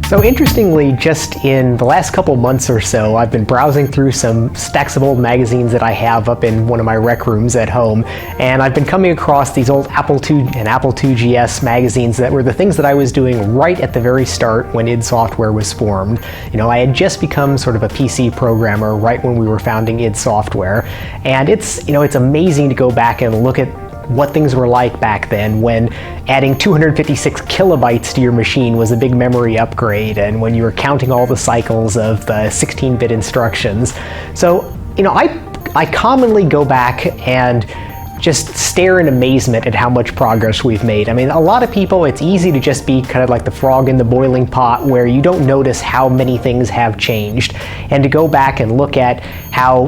So interestingly, just in the last couple months or so, I've been browsing through some stacks of old magazines that I have up in one of my rec rooms at home, and I've been coming across these old Apple II and Apple IIgs magazines that were the things that I was doing right at the very start when id Software was formed. You know, I had just become sort of a PC programmer right when we were founding id Software, and it's amazing to go back and look at what things were like back then when adding 256 kilobytes to your machine was a big memory upgrade, and when you were counting all the cycles of the 16-bit instructions. So, I commonly go back and just stare in amazement at how much progress we've made. I mean, a lot of people, it's easy to just be kind of like the frog in the boiling pot where you don't notice how many things have changed. And to go back and look at how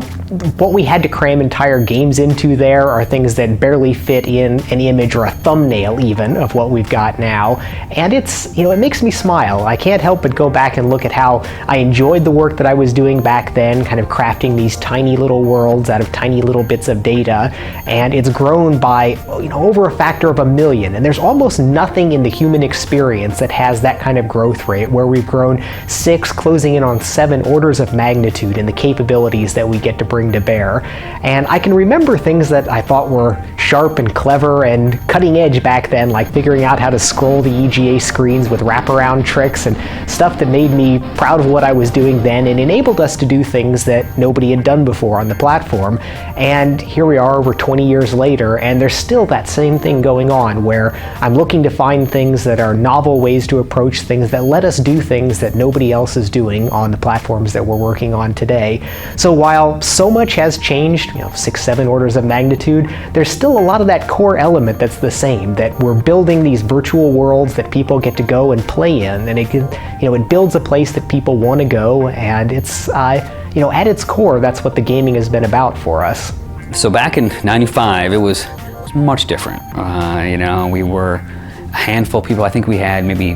what we had to cram entire games into there are things that barely fit in an image or a thumbnail even of what we've got now. And it's, it makes me smile. I can't help but go back and look at how I enjoyed the work that I was doing back then, kind of crafting these tiny little worlds out of tiny little bits of data. And it's grown by over a factor of 1 million, and there's almost nothing in the human experience that has that kind of growth rate, where we've grown 6, closing in on 7 orders of magnitude in the capabilities that we get to bring to bear. And I can remember things that I thought were sharp and clever and cutting edge back then, like figuring out how to scroll the EGA screens with wraparound tricks and stuff that made me proud of what I was doing then and enabled us to do things that nobody had done before on the platform. And here we are over 20 years later, and there's still that same thing going on where I'm looking to find things that are novel ways to approach things that let us do things that nobody else is doing on the platforms that we're working on today. So while so much has changed, 6, 7 orders of magnitude, there's still a lot of that core element that's the same, that we're building these virtual worlds that people get to go and play in, and it builds a place that people want to go, and it's at its core, that's what the gaming has been about for us. So back in '95, it was much different. We were a handful of people. I think we had maybe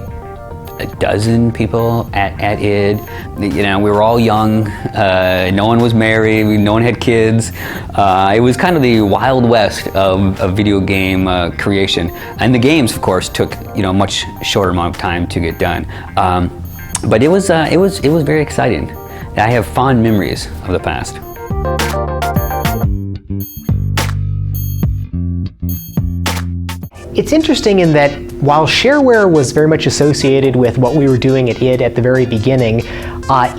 a dozen people at id. We were all young. No one was married. No one had kids. It was kind of the Wild West of video game creation. And the games, of course, took a much shorter amount of time to get done. But it was very exciting. I have fond memories of the past. It's interesting in that while shareware was very much associated with what we were doing at id at the very beginning,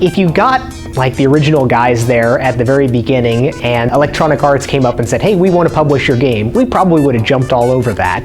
if you got like the original guys there at the very beginning and Electronic Arts came up and said, hey, we want to publish your game, we probably would have jumped all over that.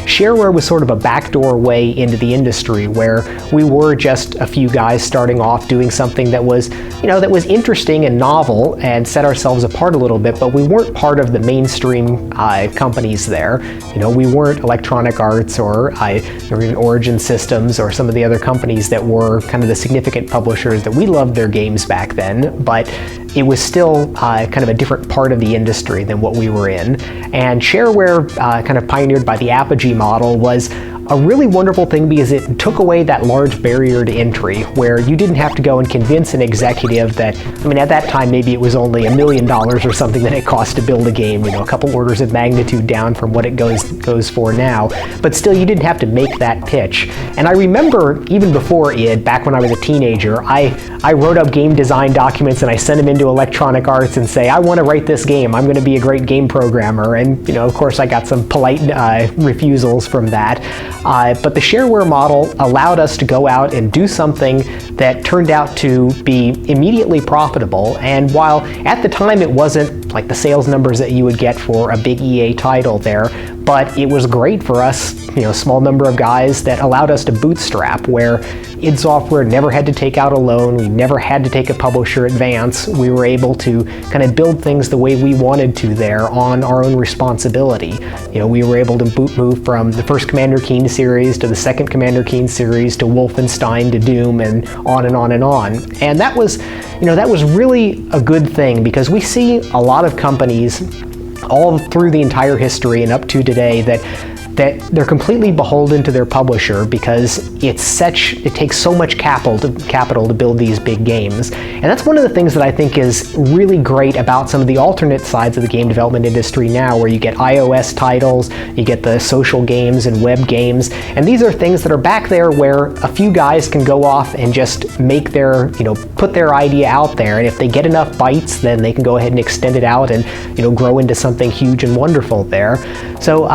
Shareware was sort of a backdoor way into the industry where we were just a few guys starting off doing something that was, that was interesting and novel and set ourselves apart a little bit, but we weren't part of the mainstream companies there. We weren't Electronic Arts or even Origin Systems or some of the other companies that were kind of the significant publishers that we loved their games back then, but it was still kind of a different part of the industry than what we were in. And shareware, kind of pioneered by the Apogee model, was a really wonderful thing because it took away that large barrier to entry where you didn't have to go and convince an executive that, at that time maybe it was only $1 million or something that it cost to build a game, a couple orders of magnitude down from what it goes for now, but still you didn't have to make that pitch. And I remember even before id, back when I was a teenager, I wrote up game design documents and I sent them into Electronic Arts and say, I want to write this game, I'm going to be a great game programmer, and of course I got some polite refusals from that. But the shareware model allowed us to go out and do something that turned out to be immediately profitable. And while at the time it wasn't like the sales numbers that you would get for a big EA title there, but it was great for us, a small number of guys that allowed us to bootstrap, where id Software never had to take out a loan, we never had to take a publisher advance. We were able to kind of build things the way we wanted to there on our own responsibility. We were able to move from the first Commander Keen series to the second Commander Keen series to Wolfenstein to Doom and on and on and on. And that was really a good thing, because we see a lot of companies all through the entire history and up to today that that they're completely beholden to their publisher because it takes so much capital to build these big games. And that's one of the things that I think is really great about some of the alternate sides of the game development industry now, where you get iOS titles, you get the social games and web games, and these are things that are back there where a few guys can go off and just make their, put their idea out there, and if they get enough bites, then they can go ahead and extend it out and, grow into something huge and wonderful there. So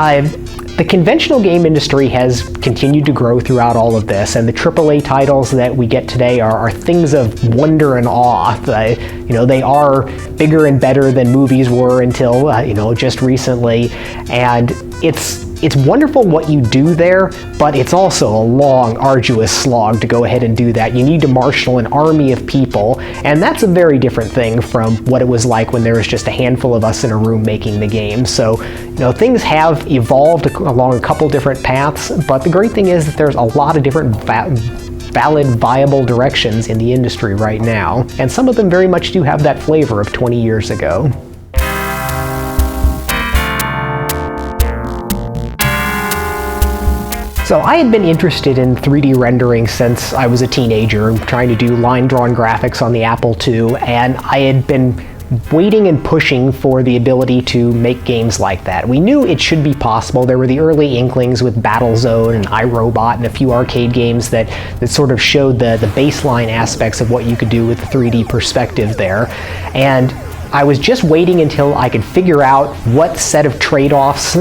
the conventional game industry has continued to grow throughout all of this, and the AAA titles that we get today are things of wonder and awe. They are bigger and better than movies were until just recently, and it's wonderful what you do there, but it's also a long, arduous slog to go ahead and do that. You need to marshal an army of people, and that's a very different thing from what it was like when there was just a handful of us in a room making the game. So, things have evolved along a couple different paths, but the great thing is that there's a lot of different valid, viable directions in the industry right now, and some of them very much do have that flavor of 20 years ago. So I had been interested in 3D rendering since I was a teenager, trying to do line-drawn graphics on the Apple II, and I had been waiting and pushing for the ability to make games like that. We knew it should be possible. There were the early inklings with Battlezone and iRobot and a few arcade games that sort of showed the baseline aspects of what you could do with the 3D perspective there. And I was just waiting until I could figure out what set of trade-offs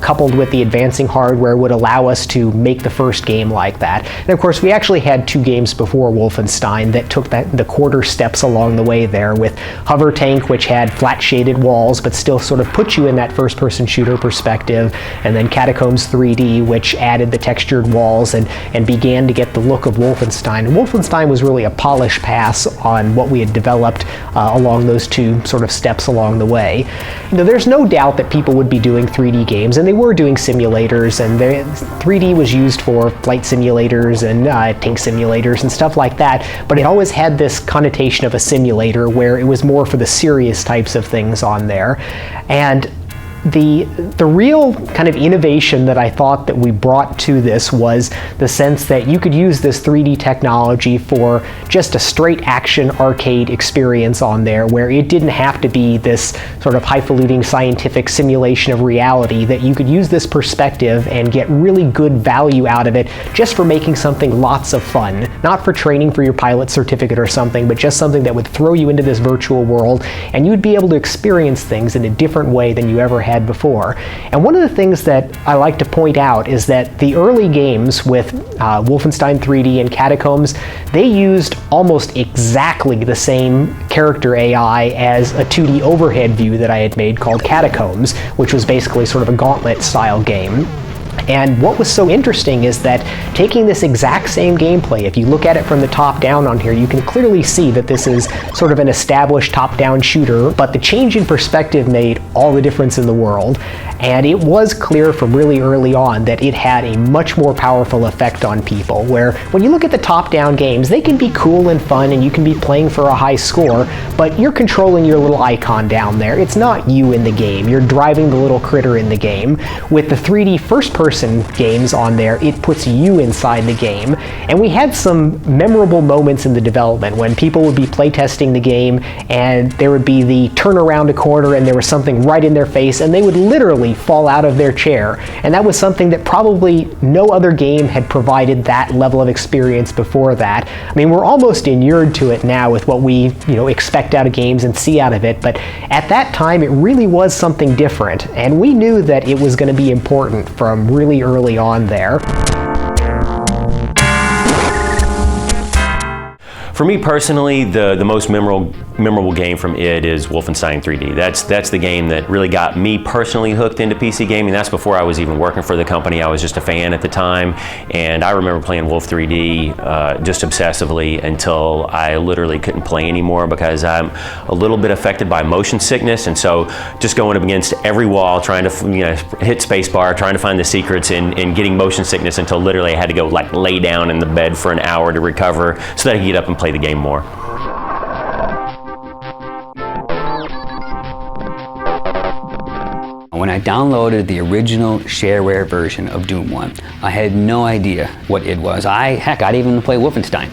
coupled with the advancing hardware would allow us to make the first game like that. And of course, we actually had 2 games before Wolfenstein that took the quarter steps along the way there, with Hover Tank, which had flat shaded walls but still sort of put you in that first-person shooter perspective, and then Catacombs 3D, which added the textured walls and began to get the look of Wolfenstein. And Wolfenstein was really a polish pass on what we had developed along those 2 sort of steps along the way. There's no doubt that people would be doing 3D games, and they were doing simulators, and 3D was used for flight simulators and tank simulators and stuff like that, but it always had this connotation of a simulator where it was more for the serious types of things on there. And the real kind of innovation that I thought that we brought to this was the sense that you could use this 3D technology for just a straight action arcade experience on there, where it didn't have to be this sort of highfalutin scientific simulation of reality, that you could use this perspective and get really good value out of it just for making something lots of fun. Not for training for your pilot certificate or something, but just something that would throw you into this virtual world, and you'd be able to experience things in a different way than you ever had before. And one of the things that I like to point out is that the early games with Wolfenstein 3D and Catacombs, they used almost exactly the same character AI as a 2D overhead view that I had made called Catacombs, which was basically sort of a gauntlet style game. And what was so interesting is that taking this exact same gameplay, if you look at it from the top down on here, you can clearly see that this is sort of an established top-down shooter, but the change in perspective made all the difference in the world. And it was clear from really early on that it had a much more powerful effect on people, where when you look at the top-down games, they can be cool and fun and you can be playing for a high score, but you're controlling your little icon down there. It's not you in the game. You're driving the little critter in the game. With the 3D first-person games on there, it puts you inside the game. And we had some memorable moments in the development when people would be playtesting the game and there would be the turn around a corner and there was something right in their face and they would literally fall out of their chair. And that was something that probably no other game had provided that level of experience before that. I mean, we're almost inured to it now with what we expect out of games and see out of it, but at that time it really was something different, and we knew that it was going to be important from really early on there. For me personally, the most memorable game from id is Wolfenstein 3D. That's the game that really got me personally hooked into PC gaming. That's before I was even working for the company. I was just a fan at the time, and I remember playing Wolf 3D just obsessively until I literally couldn't play anymore because I'm a little bit affected by motion sickness, and so just going up against every wall, trying to hit spacebar, trying to find the secrets, and getting motion sickness until literally I had to go lay down in the bed for an hour to recover so that I could get up and play the game more. when I downloaded the original shareware version of Doom 1, I had no idea what id was. Heck, I'd even play Wolfenstein.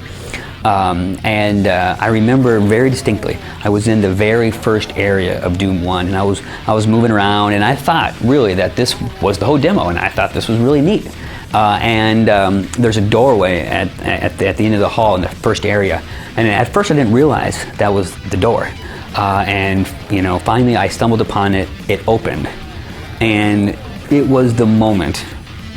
I remember very distinctly, I was in the very first area of Doom 1, and I was moving around, and I thought really that this was the whole demo, and I thought this was really neat. There's a doorway at the end of the hall in the first area, and at first I didn't realize that was the door. Finally I stumbled upon it, it opened, and it was the moment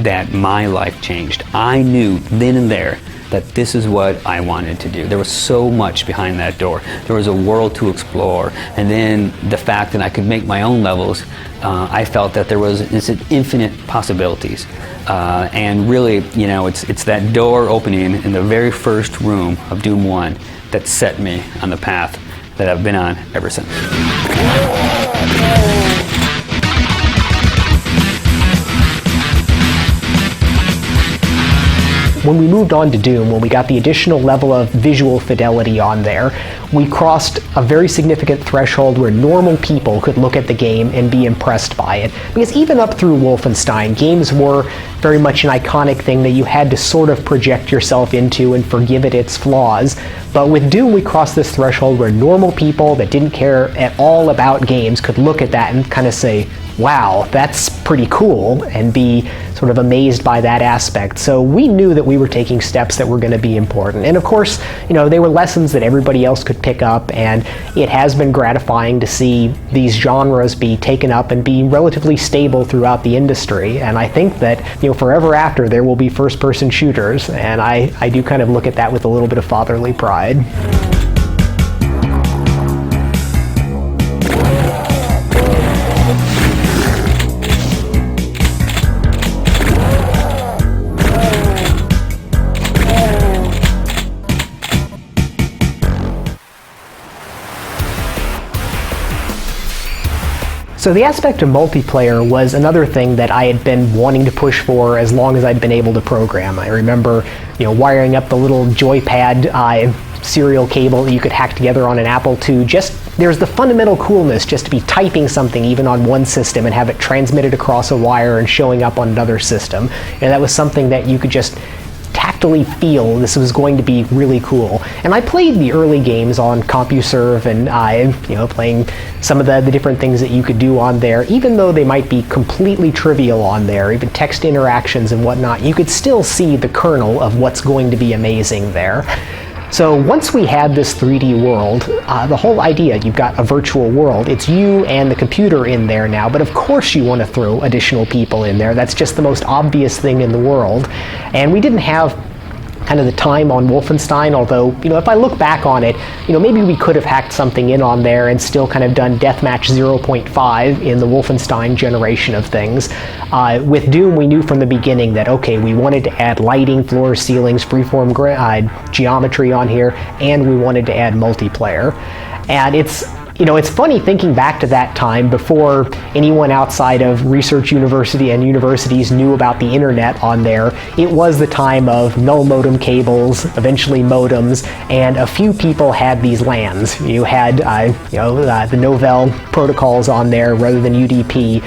that my life changed. I knew then and there that this is what I wanted to do. There was so much behind that door. There was a world to explore, and then the fact that I could make my own levels, I felt that there was infinite possibilities. And really, it's that door opening in the very first room of Doom 1 that set me on the path that I've been on ever since. When we moved on to Doom, when we got the additional level of visual fidelity on there, we crossed a very significant threshold where normal people could look at the game and be impressed by it. Because even up through Wolfenstein, games were very much an iconic thing that you had to sort of project yourself into and forgive it its flaws. But with Doom, we crossed this threshold where normal people that didn't care at all about games could look at that and kind of say, wow, that's pretty cool, and be sort of amazed by that aspect. So we knew that we were taking steps that were going to be important. And of course, they were lessons that everybody else could pick up, and it has been gratifying to see these genres be taken up and be relatively stable throughout the industry. And I think that, forever after, there will be first-person shooters, and I do kind of look at that with a little bit of fatherly pride. So the aspect of multiplayer was another thing that I had been wanting to push for as long as I'd been able to program. I remember, wiring up the little joypad serial cable that you could hack together on an Apple II. There's the fundamental coolness just to be typing something even on one system and have it transmitted across a wire and showing up on another system. And that was something that you could just tactily feel this was going to be really cool. And I played the early games on CompuServe and playing some of the different things that you could do on there. Even though they might be completely trivial on there, even text interactions and whatnot, you could still see the kernel of what's going to be amazing there. So once we had this 3D world, the whole idea, you've got a virtual world, it's you and the computer in there now, but of course you want to throw additional people in there. That's just the most obvious thing in the world. And we didn't have kind of the time on Wolfenstein, although, if I look back on it, maybe we could have hacked something in on there and still kind of done Deathmatch 0.5 in the Wolfenstein generation of things. With Doom, we knew from the beginning that, okay, we wanted to add lighting, floors, ceilings, freeform geometry on here, and we wanted to add multiplayer. And it's funny thinking back to that time before anyone outside of research university and universities knew about the internet on there. It was the time of null modem cables, eventually modems, and a few people had these LANs. You had the Novell protocols on there rather than UDP.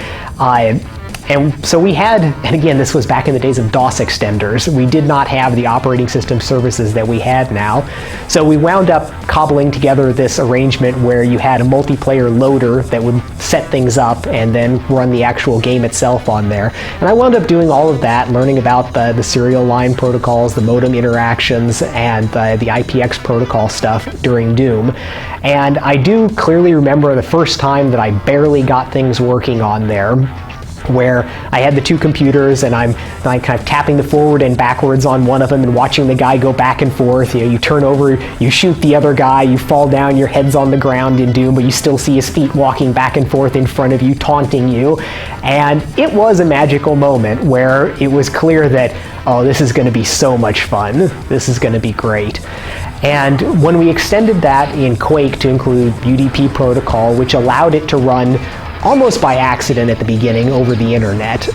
And so we had, and again, this was back in the days of DOS extenders, we did not have the operating system services that we had now. So we wound up cobbling together this arrangement where you had a multiplayer loader that would set things up and then run the actual game itself on there. And I wound up doing all of that, learning about the serial line protocols, the modem interactions, and the IPX protocol stuff during Doom. And I do clearly remember the first time that I barely got things working on there, where I had the two computers and I'm kind of tapping the forward and backwards on one of them and watching the guy go back and forth. You turn over, you shoot the other guy, you fall down, your head's on the ground in Doom, but you still see his feet walking back and forth in front of you, taunting you. And it was a magical moment where it was clear that, oh, this is going to be so much fun. This is going to be great. And when we extended that in Quake to include UDP protocol, which allowed it to run almost by accident at the beginning over the internet.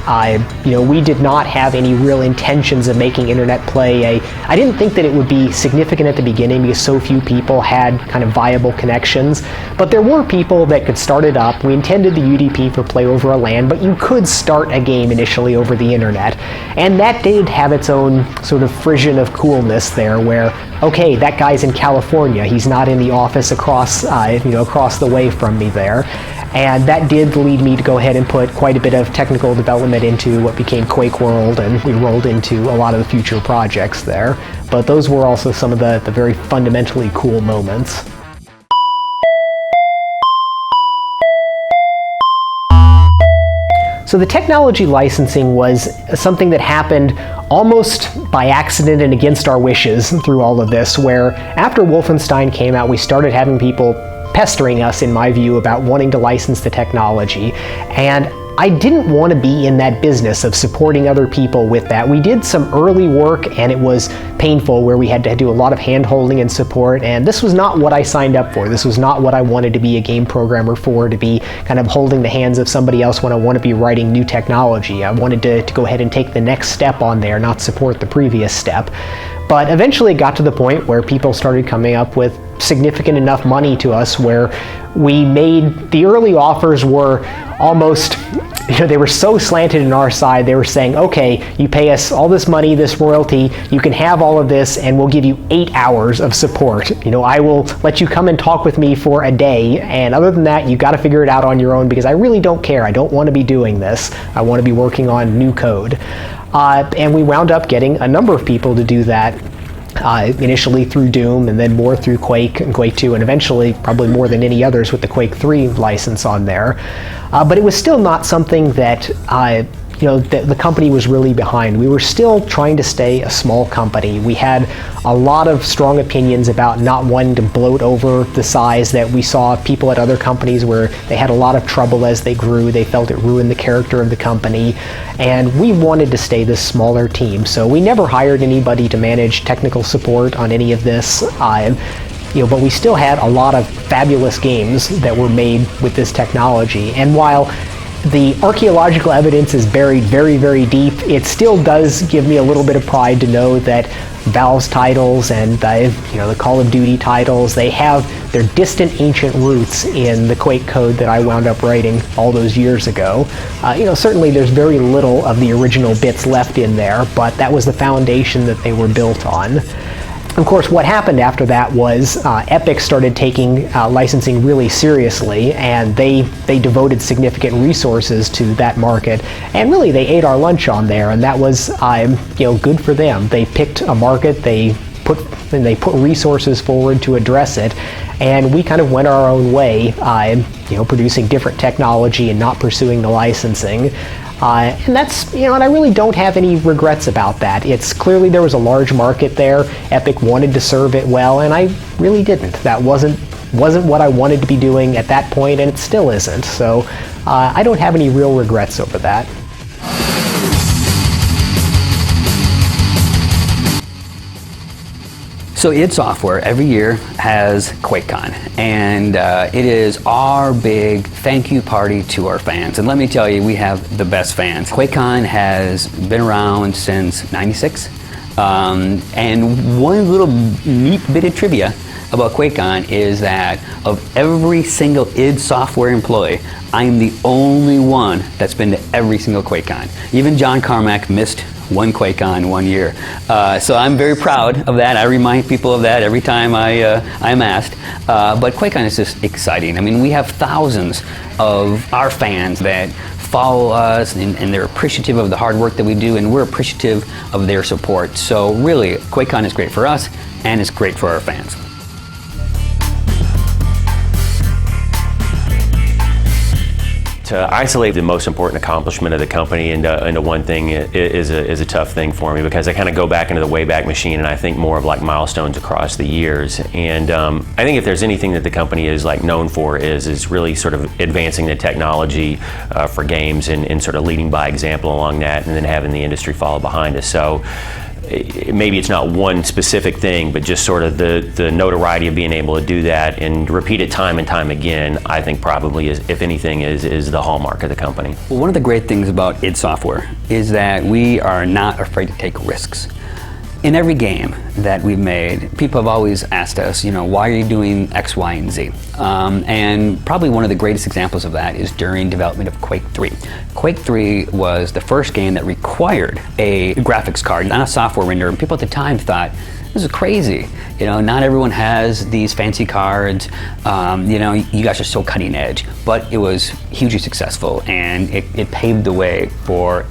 We did not have any real intentions of making internet play I didn't think that it would be significant at the beginning because so few people had kind of viable connections, but there were people that could start it up. We intended the UDP for play over a LAN, but you could start a game initially over the internet, and that did have its own sort of frisson of coolness there where, okay, that guy's in California, he's not in the office across the way from me there. And that did lead me to go ahead and put quite a bit of technical development into what became Quake World, and we rolled into a lot of the future projects there. But those were also some of the very fundamentally cool moments. So the technology licensing was something that happened almost by accident and against our wishes through all of this, where after Wolfenstein came out, we started having people pestering us, in my view, about wanting to license the technology. And I didn't want to be in that business of supporting other people with that. We did some early work and it was painful where we had to do a lot of hand-holding and support, and this was not what I signed up for. This was not what I wanted to be a game programmer for, to be kind of holding the hands of somebody else when I want to be writing new technology. I wanted to go ahead and take the next step on there, not support the previous step. But eventually it got to the point where people started coming up with significant enough money to us where we made, the early offers were almost, they were so slanted on our side. They were saying, okay, you pay us all this money, this royalty, you can have all of this, and we'll give you 8 hours of support. I will let you come and talk with me for a day, and other than that, you got to figure it out on your own because I really don't care. I don't want to be doing this. I want to be working on new code. And we wound up getting a number of people to do that. Initially through Doom, and then more through Quake and Quake 2, and eventually probably more than any others with the Quake 3 license on there. But it was still not something that the company was really behind. We were still trying to stay a small company. We had a lot of strong opinions about not wanting to bloat over the size that we saw people at other companies where they had a lot of trouble as they grew. They felt it ruined the character of the company, and we wanted to stay this smaller team. So we never hired anybody to manage technical support on any of this. But we still had a lot of fabulous games that were made with this technology. And while the archaeological evidence is buried very, very deep, it still does give me a little bit of pride to know that Valve's titles and the Call of Duty titles, they have their distant ancient roots in the Quake code that I wound up writing all those years ago. Certainly there's very little of the original bits left in there, but that was the foundation that they were built on. Of course, what happened after that was Epic started taking licensing really seriously, and they devoted significant resources to that market, and really they ate our lunch on there, and that was good for them. They picked a market, they put resources forward to address it, and we kind of went our own way, producing different technology and not pursuing the licensing. And that's, and I really don't have any regrets about that. It's clearly there was a large market there. Epic wanted to serve it well, and I really didn't. That wasn't what I wanted to be doing at that point, and it still isn't. So I don't have any real regrets over that. So id Software every year has QuakeCon, and it is our big thank you party to our fans. And let me tell you, we have the best fans. QuakeCon has been around since '96, and one little neat bit of trivia about QuakeCon is that of every single id Software employee, I'm the only one that's been to every single QuakeCon. Even John Carmack missed one QuakeCon 1 year. So I'm very proud of that. I remind people of that every time I'm asked. But QuakeCon is just exciting. I mean, we have thousands of our fans that follow us, and they're appreciative of the hard work that we do, and we're appreciative of their support. So really, QuakeCon is great for us, and it's great for our fans. To isolate the most important accomplishment of the company into one thing is a tough thing for me, because I kind of go back into the Wayback Machine and I think more of like milestones across the years. And I think if there's anything that the company is like known for is really sort of advancing the technology for games and sort of leading by example along that, and then having the industry follow behind us. So maybe it's not one specific thing, but just sort of the notoriety of being able to do that and repeat it time and time again, I think probably is, if anything, is the hallmark of the company. Well, one of the great things about id Software is that we are not afraid to take risks. In every game that we've made, people have always asked us, why are you doing X, Y, and Z? And probably one of the greatest examples of that is during development of Quake 3. Quake 3 was the first game that required a graphics card, not a software renderer, and people at the time thought, this is crazy. Not everyone has these fancy cards. You guys are so cutting edge. But it was hugely successful, and it paved the way for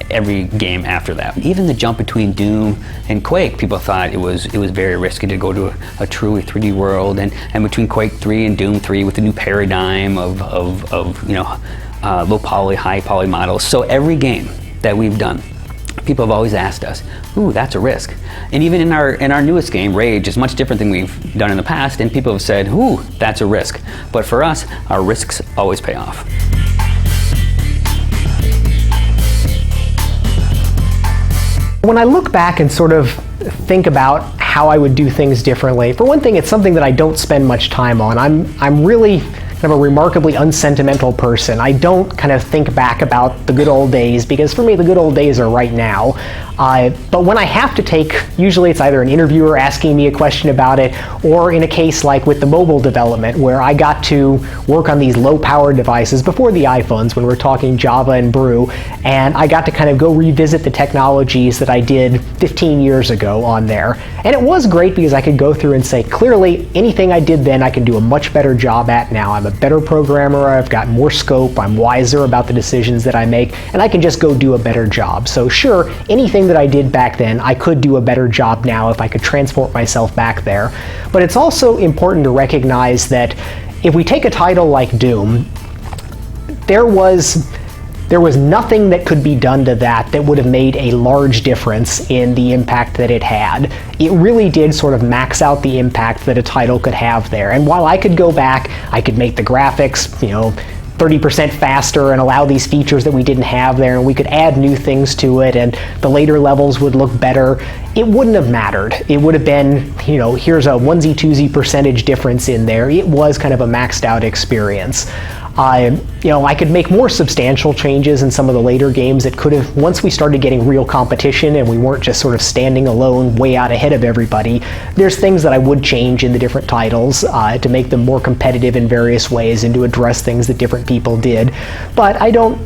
every game after that. Even the jump between Doom and Quake, people thought it was very risky to go to a truly 3D world, and between Quake 3 and Doom 3 with the new paradigm of low poly, high poly models. So every game that we've done, people have always asked us, ooh, that's a risk. And even in our newest game, Rage, is much different than we've done in the past, and people have said, ooh, that's a risk. But for us, our risks always pay off. When I look back and sort of think about how I would do things differently, for one thing, it's something that I don't spend much time on. I'm really kind of a remarkably unsentimental person. I don't kind of think back about the good old days, because for me the good old days are right now. But when I have to take, usually it's either an interviewer asking me a question about it, or in a case like with the mobile development where I got to work on these low power devices before the iPhones, when we're talking Java and Brew, and I got to kind of go revisit the technologies that I did 15 years ago on there. And it was great because I could go through and say, clearly anything I did then I can do a much better job at now. I'm a better programmer, I've got more scope, I'm wiser about the decisions that I make, and I can just go do a better job. So sure, anything that I did back then, I could do a better job now if I could transport myself back there. But it's also important to recognize that if we take a title like Doom, there was nothing that could be done to that would have made a large difference in the impact that it had. It really did sort of max out the impact that a title could have there. And while I could go back, I could make the graphics, 30% faster and allow these features that we didn't have there, and we could add new things to it, and the later levels would look better, it wouldn't have mattered. It would have been, here's a onesie twosie percentage difference in there. It was kind of a maxed out experience. I could make more substantial changes in some of the later games that could have, once we started getting real competition and we weren't just sort of standing alone way out ahead of everybody, there's things that I would change in the different titles to make them more competitive in various ways and to address things that different people did. But I don't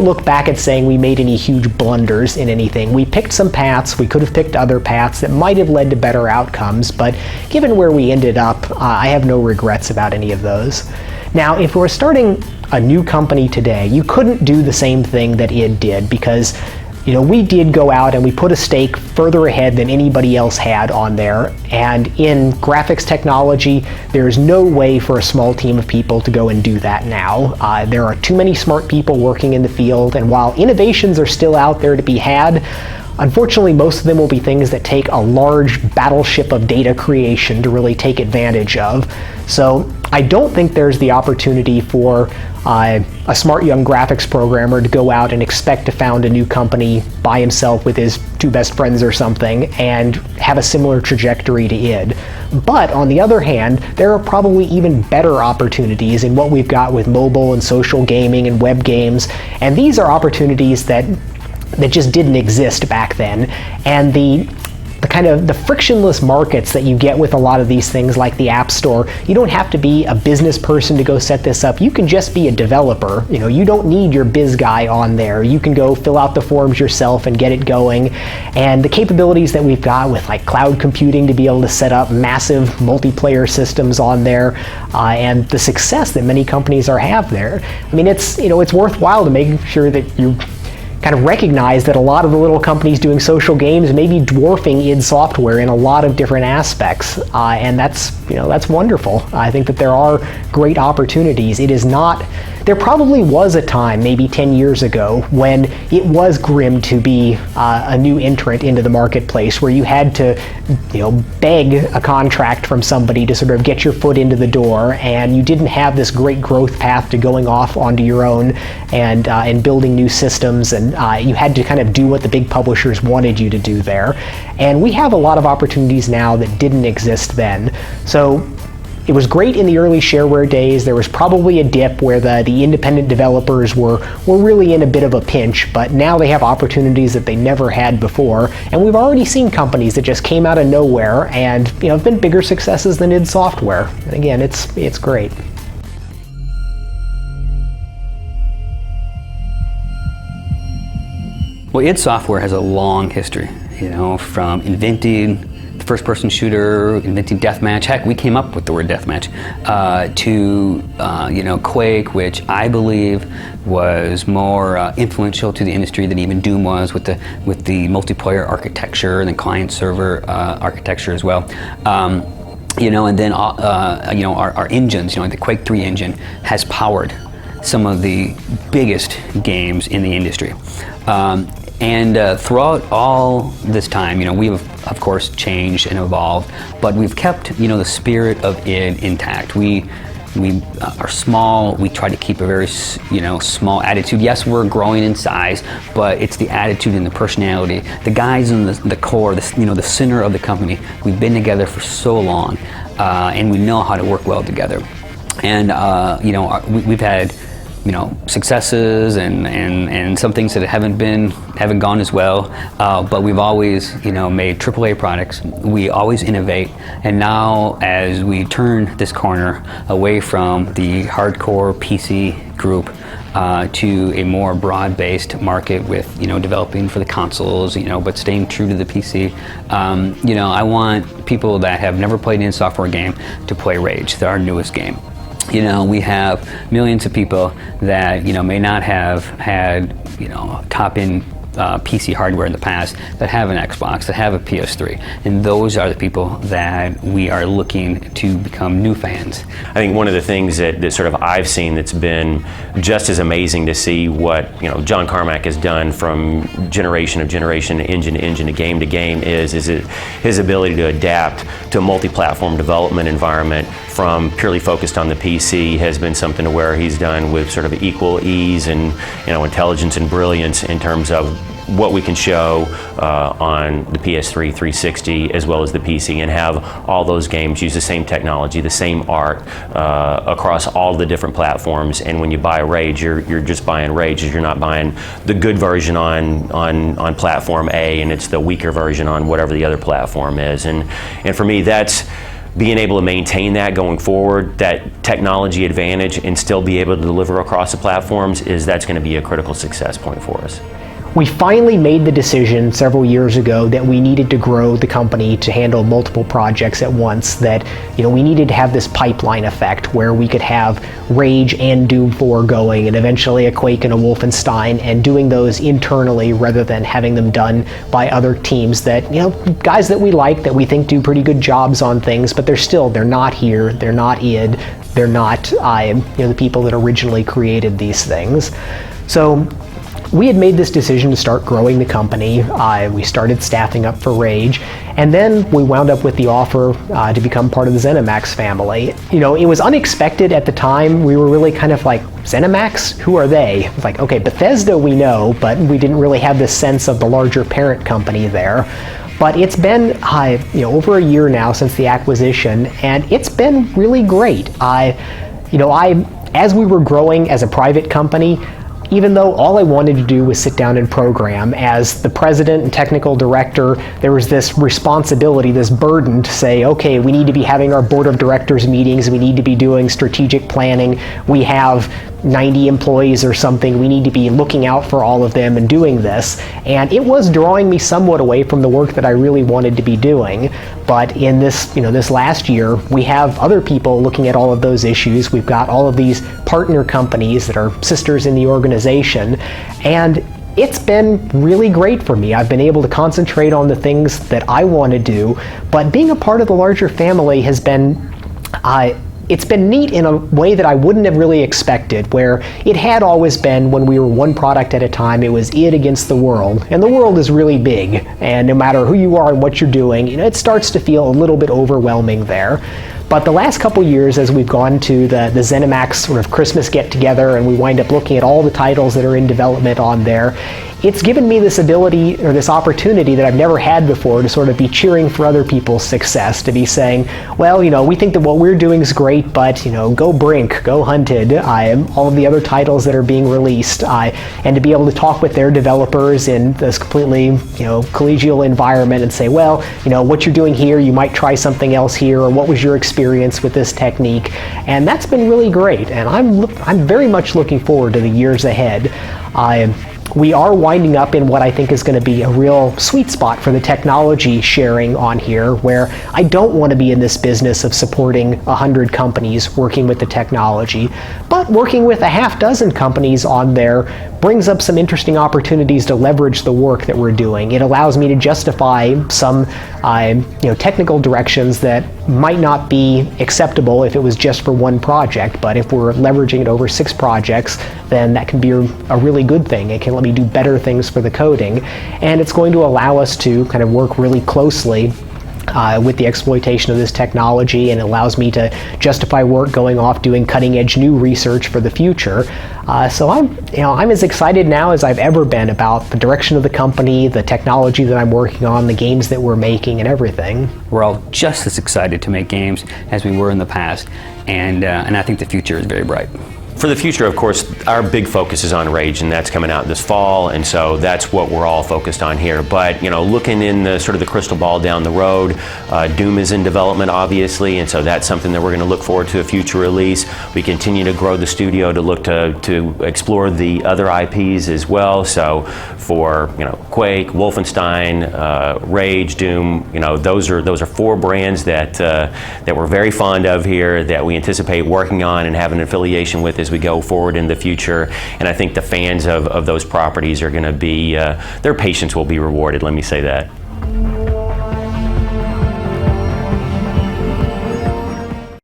look back at saying we made any huge blunders in anything. We picked some paths, we could have picked other paths that might have led to better outcomes, but given where we ended up, I have no regrets about any of those. Now, if we're starting a new company today, you couldn't do the same thing that id did, because we did go out and we put a stake further ahead than anybody else had on there. And in graphics technology, there's no way for a small team of people to go and do that now. There are too many smart people working in the field, and while innovations are still out there to be had, unfortunately, most of them will be things that take a large battleship of data creation to really take advantage of. So I don't think there's the opportunity for a smart young graphics programmer to go out and expect to found a new company by himself with his two best friends or something and have a similar trajectory to id. But on the other hand, there are probably even better opportunities in what we've got with mobile and social gaming and web games, and these are opportunities that just didn't exist back then. And the kind of the frictionless markets that you get with a lot of these things like the App Store, you don't have to be a business person to go set this up. You can just be a developer. You don't need your biz guy on there. You can go fill out the forms yourself and get it going. And the capabilities that we've got with like cloud computing to be able to set up massive multiplayer systems on there, and the success that many companies have there. I mean, it's worthwhile to make sure that you kind of recognize that a lot of the little companies doing social games may be dwarfing id Software in a lot of different aspects, and that's wonderful. I think that there are great opportunities. It is not there probably was a time, maybe 10 years ago, when it was grim to be a new entrant into the marketplace, where you had to, beg a contract from somebody to sort of get your foot into the door, and you didn't have this great growth path to going off onto your own and building new systems, and you had to kind of do what the big publishers wanted you to do there. And we have a lot of opportunities now that didn't exist then. So it was great in the early shareware days. There was probably a dip where the independent developers were really in a bit of a pinch, but now they have opportunities that they never had before. And we've already seen companies that just came out of nowhere and have been bigger successes than id Software. And again, it's great. Well, id Software has a long history, from inventing the first-person shooter, inventing deathmatch. Heck, we came up with the word deathmatch. To Quake, which I believe was more influential to the industry than even Doom was, with the multiplayer architecture and the client-server architecture as well. And then our engines. The Quake 3 engine has powered some of the biggest games in the industry. And throughout all this time, we've of course changed and evolved, but we've kept, the spirit of id intact. We are small. We try to keep a very, small attitude. Yes, we're growing in size, but it's the attitude and the personality. The guys in the core, the center of the company. We've been together for so long, and we know how to work well together. And we've had successes and some things that haven't gone as well, but we've always made AAA products. We always innovate, and now as we turn this corner away from the hardcore PC group to a more broad-based market with developing for the consoles, but staying true to the PC. I want people that have never played an id Software game to play Rage, our newest game. We have millions of people that, may not have had, top-end PC hardware in the past that have an Xbox, that have a PS3. And those are the people that we are looking to become new fans. I think one of the things that sort of I've seen that's been just as amazing to see what, John Carmack has done from generation to generation, engine to game is his ability to adapt to a multi-platform development environment from purely focused on the PC has been something to where he's done with sort of equal ease and intelligence and brilliance in terms of what we can show on the PS3, 360, as well as the PC, and have all those games use the same technology, the same art across all the different platforms. And when you buy Rage, you're just buying Rage. You're not buying the good version on platform A, and it's the weaker version on whatever the other platform is. And for me, that's being able to maintain that going forward, that technology advantage, and still be able to deliver across the platforms, that's going to be a critical success point for us. We finally made the decision several years ago that we needed to grow the company to handle multiple projects at once, that we needed to have this pipeline effect where we could have Rage and Doom 4 going, and eventually a Quake and a Wolfenstein, and doing those internally rather than having them done by other teams that, guys that we like, that we think do pretty good jobs on things, but they're not here, they're not id, they're not the people that originally created these things. So we had made this decision to start growing the company. We started staffing up for Rage, and then we wound up with the offer to become part of the ZeniMax family. It was unexpected at the time. We were really kind of like, ZeniMax? Who are they? It's like, okay, Bethesda we know, but we didn't really have this sense of the larger parent company there. But it's been over a year now since the acquisition, and it's been really great. As we were growing as a private company, even though all I wanted to do was sit down and program, as the president and technical director, there was this responsibility, this burden to say, okay, we need to be having our board of directors meetings, we need to be doing strategic planning, we have 90 employees or something, we need to be looking out for all of them and doing this. And it was drawing me somewhat away from the work that I really wanted to be doing. But in this, this last year, we have other people looking at all of those issues. We've got all of these partner companies that are sisters in the organization, and it's been really great for me. I've been able to concentrate on the things that I want to do, but being a part of the larger family has been it's been neat in a way that I wouldn't have really expected, where it had always been when we were one product at a time, it was id against the world, and the world is really big, and no matter who you are and what you're doing, it starts to feel a little bit overwhelming there. But the last couple years, as we've gone to the ZeniMax sort of Christmas get-together and we wind up looking at all the titles that are in development on there, it's given me this ability, or this opportunity that I've never had before, to sort of be cheering for other people's success, to be saying, well, we think that what we're doing is great, but, go Brink, go Hunted, all of the other titles that are being released, and to be able to talk with their developers in this completely, collegial environment and say, well, what you're doing here, you might try something else here, or what was your experience with this technique, and that's been really great, and I'm very much looking forward to the years ahead. We are winding up in what I think is going to be a real sweet spot for the technology sharing on here, where I don't want to be in this business of supporting 100 companies working with the technology, but working with a half dozen companies on there brings up some interesting opportunities to leverage the work that we're doing. It allows me to justify some technical directions that might not be acceptable if it was just for one project, but if we're leveraging it over 6 projects, then that can be a really good thing. It can let me do better things for the coding, and it's going to allow us to kind of work really closely with the exploitation of this technology, and it allows me to justify work going off doing cutting-edge new research for the future. So I'm as excited now as I've ever been about the direction of the company, the technology that I'm working on, the games that we're making, and everything. We're all just as excited to make games as we were in the past, and I think the future is very bright. For the future, of course, our big focus is on Rage, and that's coming out this fall, and so that's what we're all focused on here. But looking in the sort of the crystal ball down the road, Doom is in development, obviously, and so that's something that we're going to look forward to a future release. We continue to grow the studio to look to explore the other IPs as well. So for Quake, Wolfenstein, Rage, Doom, those are 4 brands that we're very fond of here, that we anticipate working on and having an affiliation with as we go forward in the future. And I think the fans of those properties are going to be, their patience will be rewarded, let me say that.